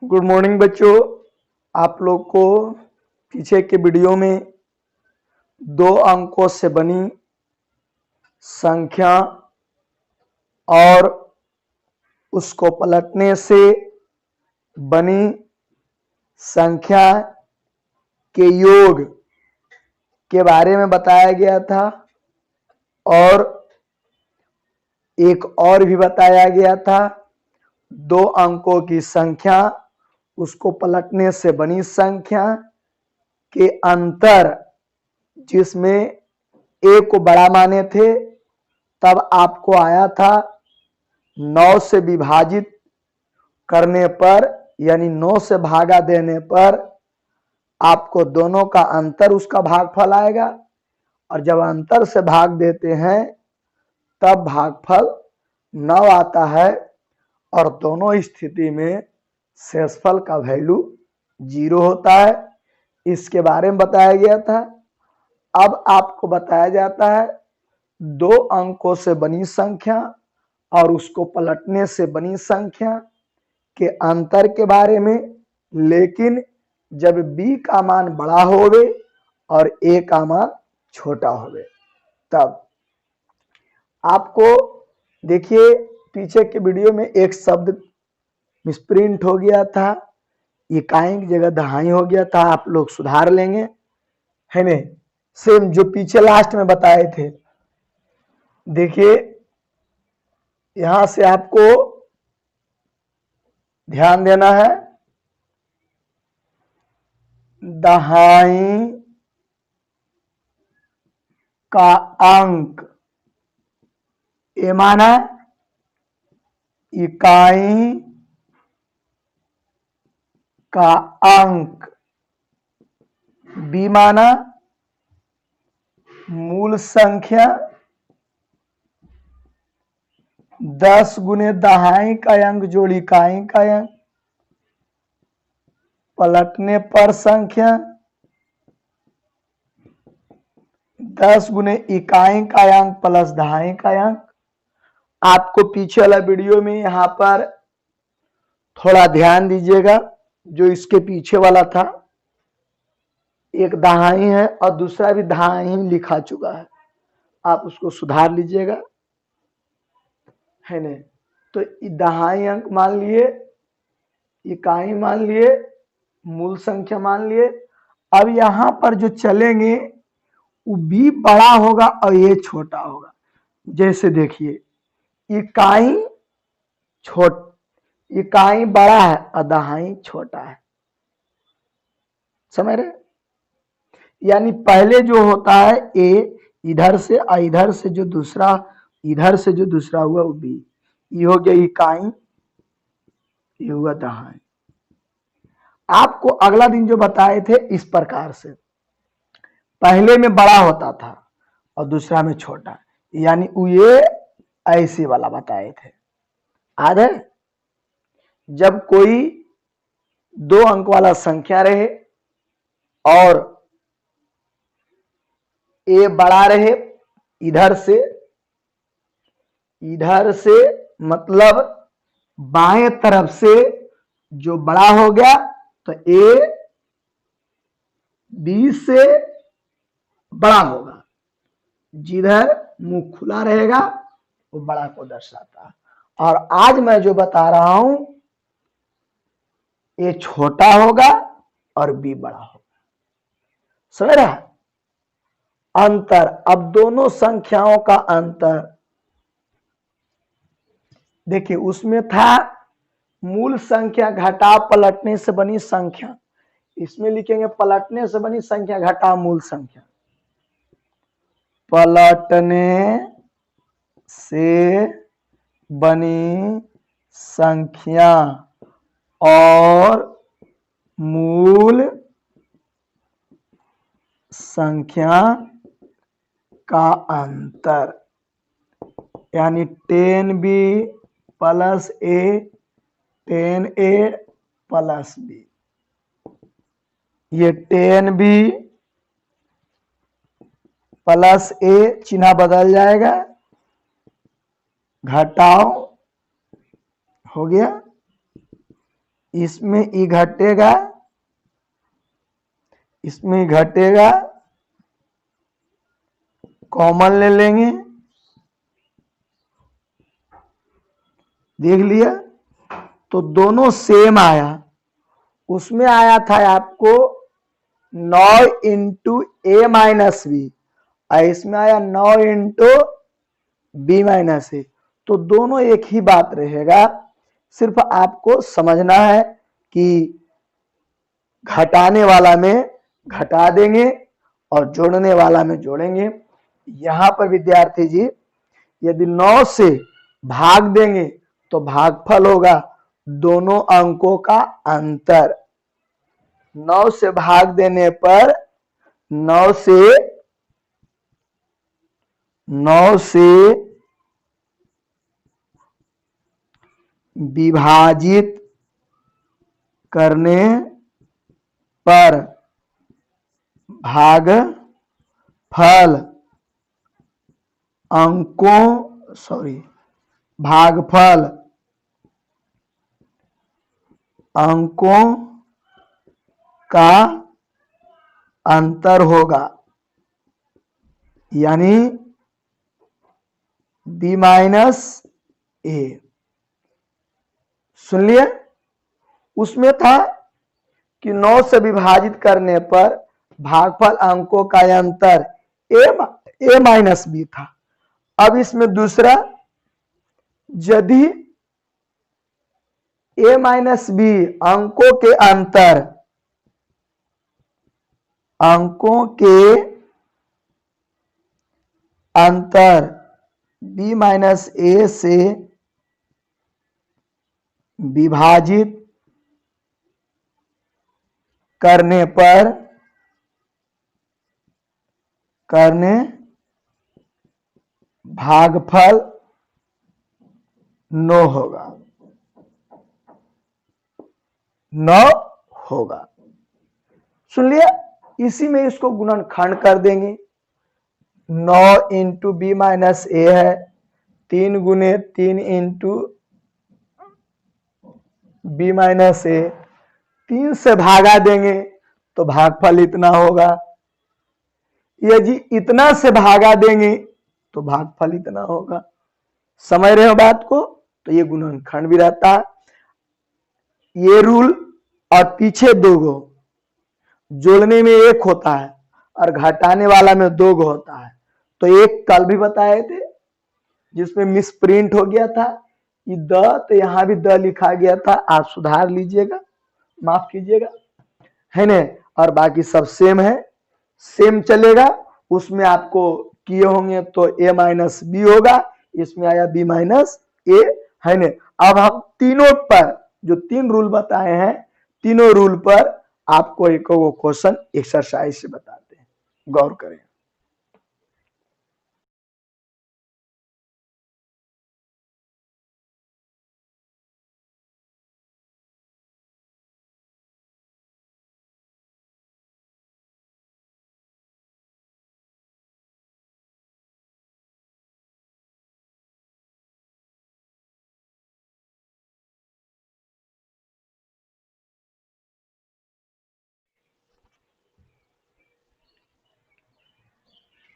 Good morning बच्चों। आप लोग को पीछे के वीडियो में 2 अंकों से बनी संख्या और उसको पलटने से बनी संख्या के योग के बारे में बताया गया था और एक और भी बताया गया था 2 अंकों की संख्या उसको पलटने से बनी संख्या के अंतर, जिसमें ए को बड़ा माने थे तब आपको आया था 9 से विभाजित करने पर यानी 9 से भागा देने पर आपको दोनों का अंतर उसका भागफल आएगा और जब अंतर से भाग देते हैं तब भागफल 9 आता है और दोनों स्थिति में शेषफल का वैल्यू 0 होता है। इसके बारे में बताया गया था। अब आपको बताया जाता है 2 अंकों से बनी संख्या और उसको पलटने से बनी संख्या के अंतर के बारे में, लेकिन जब b का मान बड़ा होवे और a का मान छोटा होवे तब। आपको देखिए पीछे के वीडियो में एक शब्द मिसप्रिंट हो गया था, इकाई की जगह दहाई हो गया था, आप लोग सुधार लेंगे, है नहीं? सेम जो पीछे लास्ट में बताए थे। देखिए यहां से आपको ध्यान देना है। दहाई का अंक ए माना इकाई का अंक बी माना मूल संख्या 10 गुने दहाई का अंक जोड़ इकाई का अंक पलटने पर संख्या 10 गुने इकाई का अंक प्लस दहाई का अंक। आपको पीछे वाला वीडियो में यहाँ पर थोड़ा ध्यान दीजिएगा, जो इसके पीछे वाला था एक दहाई है और दूसरा भी दहाई लिखा चुका है, आप उसको सुधार लीजिएगा, है नहीं? तो दहाई अंक मान लिए, इकाई मान लिए, मूल संख्या मान लिए। अब यहां पर जो चलेंगे वो b बड़ा होगा और ये छोटा होगा। जैसे देखिए इकाई बड़ा है और दहाई छोटा है, समझ रहे? यानी पहले जो होता है a इधर से और इधर से जो दूसरा हुआ वो b, ये हो गया इकाई, ये हुआ दहाई। आपको अगला दिन जो बताए थे इस प्रकार से, पहले में बड़ा होता था और दूसरा में छोटा, यानी ये ऐसे वाला बताए थे। याद है? जब कोई 2 अंक वाला संख्या रहे और ए बड़ा रहे इधर से मतलब बाएं तरफ से जो बड़ा हो गया तो ए बी से बड़ा होगा, जिधर मुंह खुला रहेगा वो बड़ा को दर्शाता है। और आज मैं जो बता रहा हूं ए छोटा होगा और बी बड़ा होगा, समझ रहा है? अंतर, अब दोनों संख्याओं का अंतर देखिए, उसमें था मूल संख्या घटाव पलटने से बनी संख्या, इसमें लिखेंगे पलटने से बनी संख्या घटाव मूल संख्या। पलटने से बनी संख्या और मूल संख्या का अंतर, यानी 10b plus a 10a plus b। ये 10b प्लस a चिन्ह बदल जाएगा, घटाव हो गया इसमें ई घटेगा, इसमें घटेगा, कॉमन ले लेंगे, देख लिया। तो दोनों सेम आया। उसमें आया था आपको 9 इंटू ए माइनस बी, और इसमें आया 9 इंटू बी माइनस ए। तो दोनों एक ही बात रहेगा, सिर्फ आपको समझना है कि घटाने वाला में घटा देंगे और जोड़ने वाला में जोड़ेंगे। यहां पर विद्यार्थी जी यदि 9 से भाग देंगे तो भागफल होगा दोनों अंकों का अंतर। 9 से भाग देने पर 9 से विभाजित करने पर भागफल अंकों का अंतर होगा, यानी बी माइनस ए। सुन लिए? उसमें था कि 9 से विभाजित करने पर भागफल अंकों का अंतर ए माइनस बी था। अब इसमें दूसरा, यदि ए माइनस बी अंकों के अंतर बी माइनस ए से विभाजित करने भागफल 9 होगा, 9 होगा। सुन लिया? इसी में इसको गुणनखंड कर देंगे। 9 इंटू बी माइनस ए है, 3 गुने 3 इंटू बी माइनस ए, 3 से भागा देंगे तो भागफल इतना होगा। यदि इतना से भागा देंगे तो भागफल इतना होगा। समझ रहे हो बात को? तो ये गुणनखंड भी रहता है। ये रूल और पीछे 2 गो, जोड़ने में 1 होता है और घटाने वाला में 2 गो होता है। तो एक कल भी बताए थे जिसमें मिस प्रिंट हो गया था, ये द, तो यहां भी द लिखा गया था, आप सुधार लीजिएगा, माफ कीजिएगा, है ना। और बाकी सब सेम है, सेम चलेगा। उसमें आपको किए होंगे तो ए माइनस बी होगा, इसमें आया बी माइनस ए, है ना। अब हम तीनों पर जो 3 रूल बताए हैं, तीनों रूल पर आपको एक क्वेश्चन एक्सरसाइज से बताते हैं, गौर करें।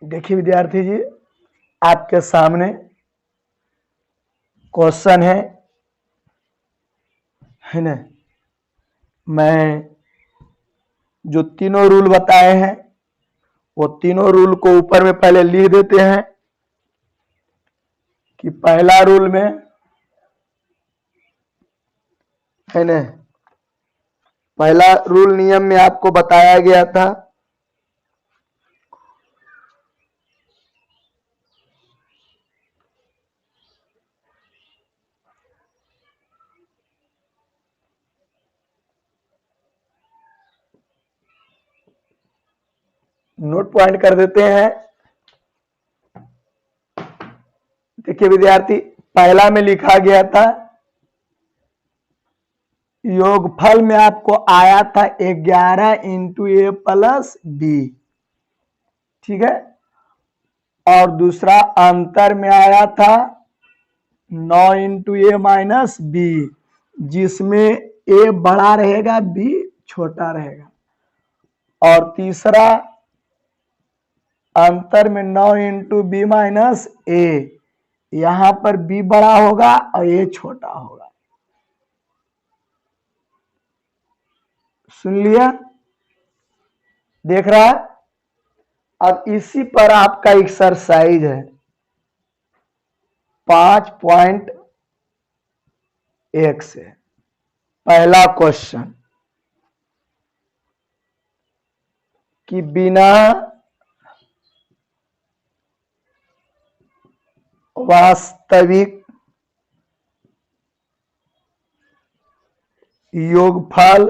देखिए विद्यार्थी जी, आपके सामने क्वेश्चन है ना। मैं जो तीनों रूल बताए हैं वो तीनों रूल को ऊपर में पहले लिख देते हैं कि पहला रूल में, है ना, पहला रूल नियम में आपको बताया गया था नोट पॉइंट कर देते हैं। देखिए विद्यार्थी, पहला में लिखा गया था योगफल में आपको आया था 11 इंटू ए प्लस बी, ठीक है। और दूसरा अंतर में आया था 9 इंटू ए माइनस बी, जिसमें ए बड़ा रहेगा, बी छोटा रहेगा। और तीसरा, अंतर में 9 इंटू बी माइनस ए, यहां पर बी बड़ा होगा और ए छोटा होगा। सुन लिया, देख रहा है। अब इसी पर आपका एक्सरसाइज है 5.1 से। पहला क्वेश्चन कि बिना वास्तविक योगफल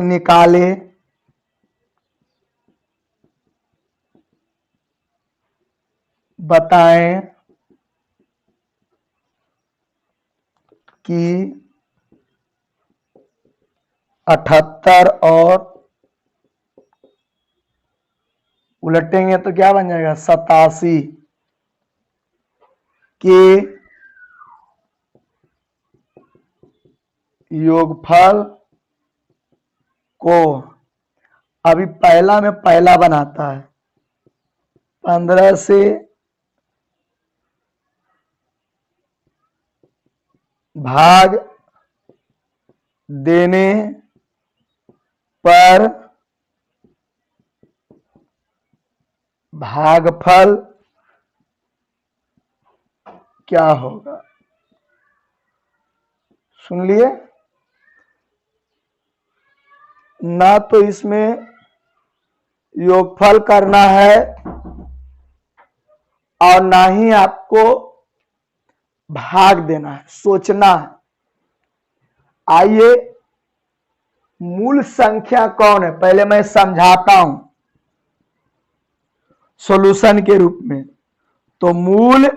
निकाले बताएं कि 78 और उलटेंगे तो क्या बन जाएगा 87 के योगफल को, अभी पहला में पहला बनाता है, 15 से भाग देने पर भागफल क्या होगा। सुन लिए ना, तो इसमें योगफल करना है और ना ही आपको भाग देना है, सोचना है। आइए, मूल संख्या कौन है पहले मैं समझाता हूं सॉल्यूशन के रूप में। तो मूल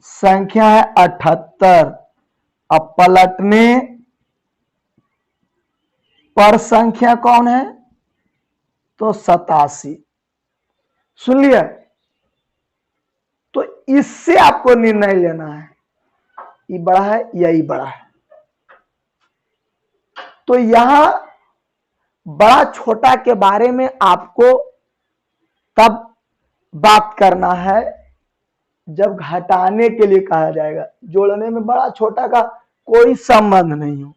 संख्या है 78, अब पलटने पर संख्या कौन है तो 87। सुन लिया। तो इससे आपको निर्णय लेना है ये बड़ा है या ये बड़ा है। तो यहां बड़ा छोटा के बारे में आपको तब बात करना है जब घटाने के लिए कहा जाएगा। जोड़ने में बड़ा छोटा का कोई संबंध नहीं हो।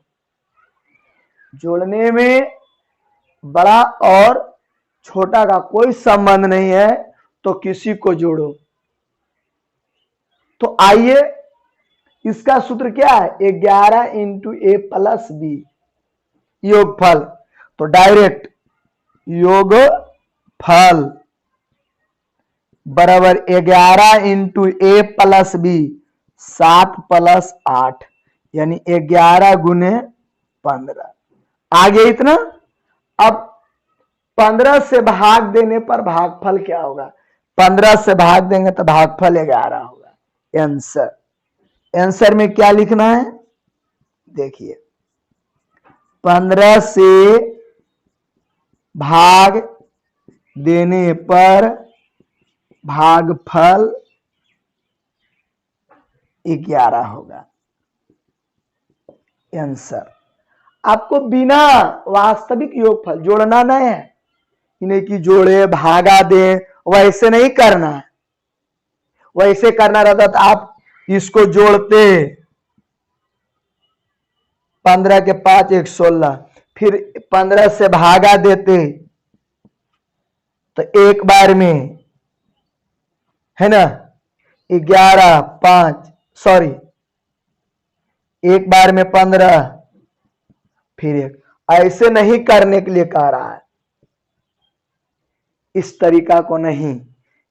जोड़ने में बड़ा और छोटा का कोई संबंध नहीं है, तो किसी को जोड़ो। तो आइए, इसका सूत्र क्या है 11 इंटू ए प्लस बी योगफल। तो डायरेक्ट योगफल बराबर 11 इंटू ए प्लस बी 7 प्लस 8 यानी 11 गुने 15। आगे इतना। अब 15 से भाग देने पर भागफल क्या होगा। 15 से भाग देंगे तो भागफल 11 होगा। आंसर, आंसर में क्या लिखना है देखिए, 15 से भाग देने पर भागफल 11 होगा। आंसर आपको बिना वास्तविक योगफल जोड़ना नहीं है, इन्हें कि जोड़े भागा दे, वैसे नहीं करना है। वैसे करना रहता तो आप इसको जोड़ते 15 के 5 1 16, फिर 15 से भागा देते तो एक बार में है ना 11 5 सॉरी एक बार में 15 फिर एक, ऐसे नहीं करने के लिए कह रहा है। इस तरीका को नहीं,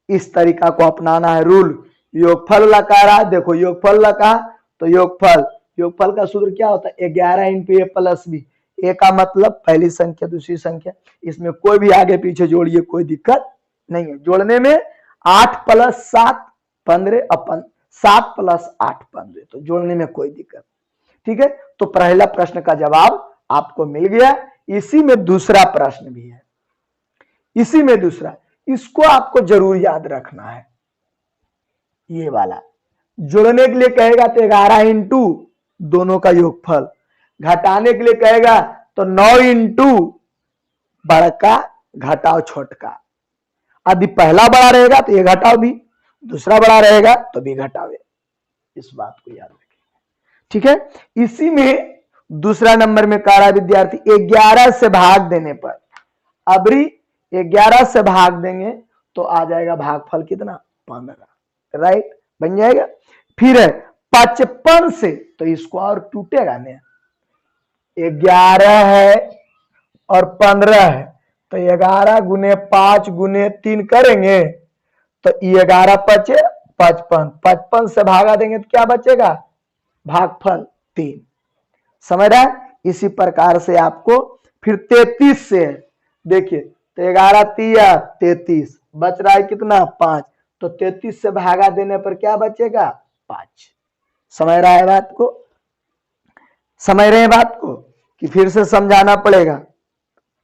इस तरीका को अपनाना है। रूल योगफल लगा रहा है, देखो योगफल लगा तो योगफल का सूत्र क्या होता है 11 इंटू ए प्लस बी। ए का मतलब पहली संख्या दूसरी संख्या, इसमें कोई भी आगे पीछे जोड़िए कोई दिक्कत नहीं है। जोड़ने में 8 प्लस 7 15 अपन 7 प्लस 8 15, तो जोड़ने में कोई दिक्कत। ठीक है, तो पहला प्रश्न का जवाब आपको मिल गया। इसी में दूसरा प्रश्न भी है, इसी में दूसरा, इसको आपको जरूर याद रखना है। ये वाला। जोड़ने के लिए कहेगा तो 11 इंटू दोनों का योगफल। घटाने के लिए कहेगा तो 9 इंटू बड़का घटाओ छोटका। यदि पहला बड़ा रहेगा तो ये घटाओ भी, दूसरा बड़ा रहेगा तो भी घटावे। इस बात को याद रखें, ठीक है। इसी में दूसरा नंबर में कह रहा विद्यार्थी 11 से भाग देने पर, अबरी 11 से भाग देंगे तो आ जाएगा भागफल कितना 15, राइट, बन जाएगा। फिर है 55 से, तो इसको और टूटेगा नहीं, 11 है और 15 है तो 11 गुने 5 गुने 3 करेंगे तो 11 बचे 55, 55 से भागा देंगे तो क्या बचेगा भागफल 3। समझ रहा है। इसी प्रकार से आपको फिर 33 से देखिए तो 11 तिया 33, बच रहा है कितना 5, तो 33 से भागा देने पर क्या बचेगा 5। समझ रहा है बात को, समझ रहे हैं बात को कि फिर से समझाना पड़ेगा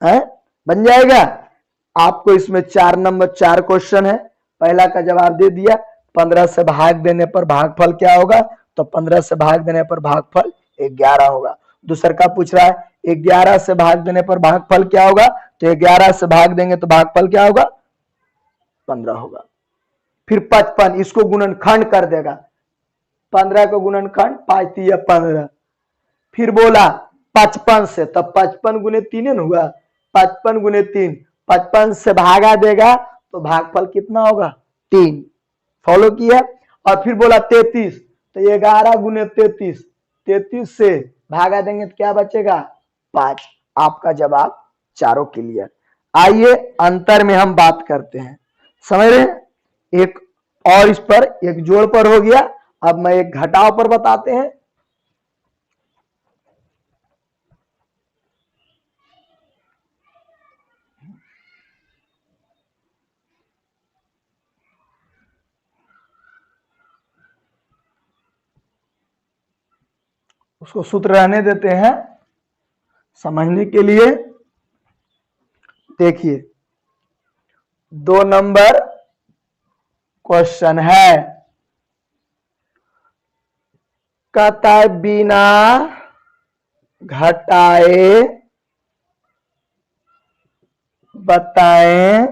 है। बन जाएगा। आपको इसमें 4 नंबर 4 क्वेश्चन है, पहला का जवाब दे दिया। 15 से भाग देने पर भागफल क्या होगा, तो 15 से भाग देने पर भागफल 11 होगा। दूसरा का पूछ रहा है 11 से भाग देने पर भागफल क्या होगा, तो 11 से भाग देंगे तो भागफल क्या होगा 15 होगा। फिर 55, इसको गुणनखंड कर देगा, 15 को गुणनखंड 5 तिया 15। फिर बोला 55 से, तब 55 गुने 3 हुआ, 55 गुने 3, 55 से भागा देगा तो भागफल कितना होगा 3। फॉलो किया। और फिर बोला 33, तो 11 गुने 33, 33 से भागा देंगे तो क्या बचेगा 5। आपका जवाब चारों क्लियर। आइए अंतर में हम बात करते हैं, समझ रहे हैं। एक और इस पर एक जोड़ पर हो गया, अब मैं एक घटाव पर बताते हैं। उसको सूत्र रहने देते हैं समझने के लिए। देखिए 2 नंबर क्वेश्चन है, कहता है बिना घटाए बताएं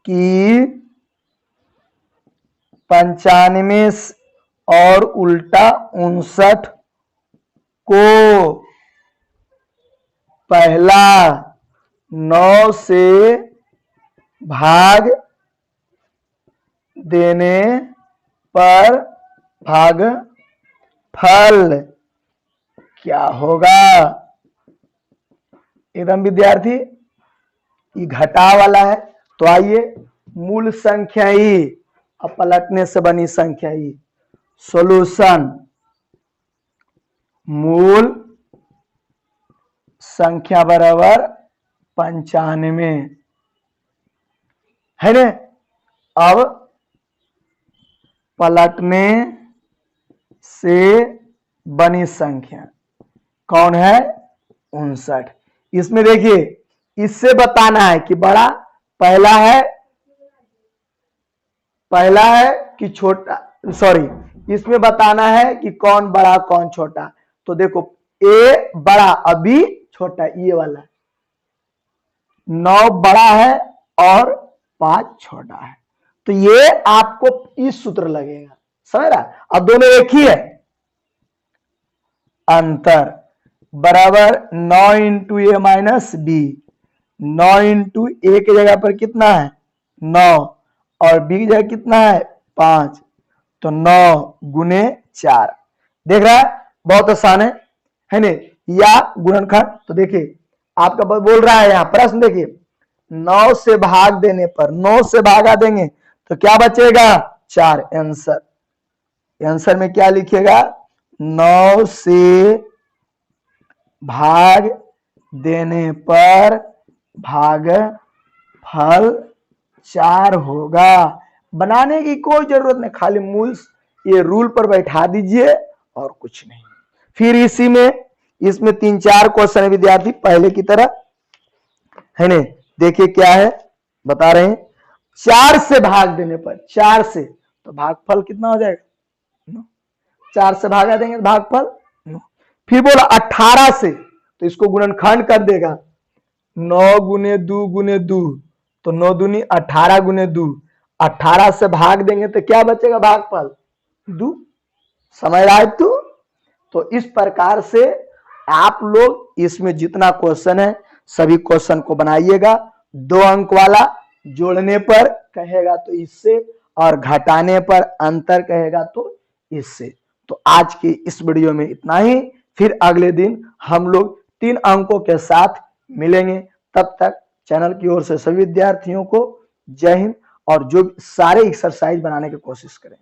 कि 95 और उल्टा 59 को पहला 9 से भाग देने पर भागफल क्या होगा। एकदम विद्यार्थी ये घटा वाला है, तो आइए मूल संख्या ही अब पलटने से बनी संख्या ही। सॉल्यूशन मूल संख्या बराबर 95 है ना। अब पलटने से बनी संख्या कौन है 59। इसमें देखिए इससे बताना है कि बड़ा पहला है कि छोटा, सॉरी इसमें बताना है कि कौन बड़ा कौन छोटा। तो देखो ए बड़ा अभी छोटा, ये वाला 9 बड़ा है और 5 छोटा है, तो ये आपको इस सूत्र लगेगा, समझ रहा। अब दोनों एक ही है, अंतर बराबर 9 इंटू ए माइनस बी। 9 इंटू ए की जगह पर कितना है 9 और बी की जगह कितना है 5, तो 9 गुने 4। देख रहा है बहुत आसान है ना, या गुणनखंड। तो देखिए आपका बोल रहा है यहाँ प्रश्न, देखिए 9 से भाग देने पर 9 से भागा देंगे तो क्या बचेगा 4। आंसर में क्या लिखिएगा 9 से भाग देने पर भागफल 4 होगा। बनाने की कोई जरूरत नहीं, खाली मूल ये रूल पर बैठा दीजिए और कुछ नहीं। फिर इसमें 3-4 क्वेश्चन है विद्यार्थी पहले की तरह है ना। देखिए क्या है बता रहे हैं, 4 से भाग देने पर, 4 से, तो भागफल कितना हो जाएगा 9। 4 से भागा देंगे तो भागफल 9। फिर बोला 18 से, तो इसको गुणनखंड कर देगा 9 गुने 2 गुने 2, तो 9 दूनी 18 गुने 2, 18 से भाग देंगे तो क्या बचेगा भागफल 2। समझ रहा है तू? तो इस प्रकार से आप लोग इसमें जितना क्वेश्चन है सभी क्वेश्चन को बनाइएगा। 2 अंक वाला जोड़ने पर कहेगा तो इससे, और घटाने पर अंतर कहेगा तो इससे। तो आज की इस वीडियो में इतना ही, फिर अगले दिन हम लोग 3 अंकों के साथ मिलेंगे। तब तक चैनल की ओर से सभी विद्यार्थियों को जय हिंद, और जो सारे एक्सरसाइज बनाने की कोशिश करें।